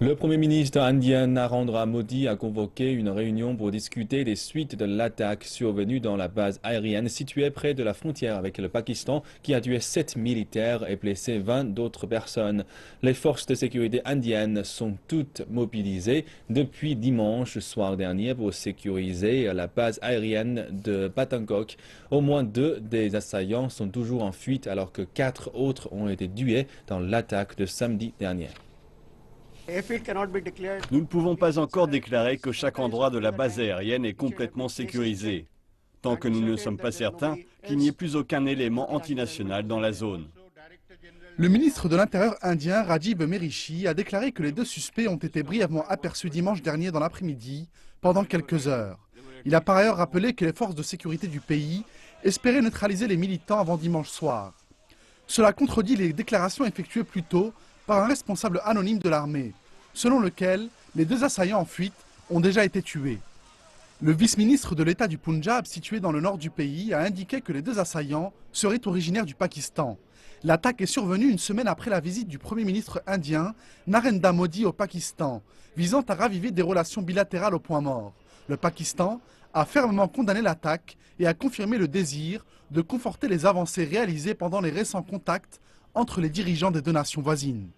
Le Premier ministre indien Narendra Modi a convoqué une réunion pour discuter des suites de l'attaque survenue dans la base aérienne située près de la frontière avec le Pakistan qui a tué 7 militaires et blessé 20 d'autres personnes. Les forces de sécurité indiennes sont toutes mobilisées depuis dimanche soir dernier pour sécuriser la base aérienne de Patangok. Au moins 2 des assaillants sont toujours en fuite alors que 4 autres ont été tués dans l'attaque de samedi dernier. Nous ne pouvons pas encore déclarer que chaque endroit de la base aérienne est complètement sécurisé, tant que nous ne sommes pas certains qu'il n'y ait plus aucun élément antinational dans la zone. Le ministre de l'Intérieur indien, Rajiv Merishi, a déclaré que les 2 suspects ont été brièvement aperçus dimanche dernier dans l'après-midi, pendant quelques heures. Il a par ailleurs rappelé que les forces de sécurité du pays espéraient neutraliser les militants avant dimanche soir. Cela contredit les déclarations effectuées plus tôt par un responsable anonyme de l'armée, selon lequel les 2 assaillants en fuite ont déjà été tués. Le vice-ministre de l'État du Punjab, situé dans le nord du pays, a indiqué que les 2 assaillants seraient originaires du Pakistan. L'attaque est survenue une semaine après la visite du Premier ministre indien Narendra Modi au Pakistan, visant à raviver des relations bilatérales au point mort. Le Pakistan a fermement condamné l'attaque et a confirmé le désir de conforter les avancées réalisées pendant les récents contacts entre les dirigeants des 2 nations voisines.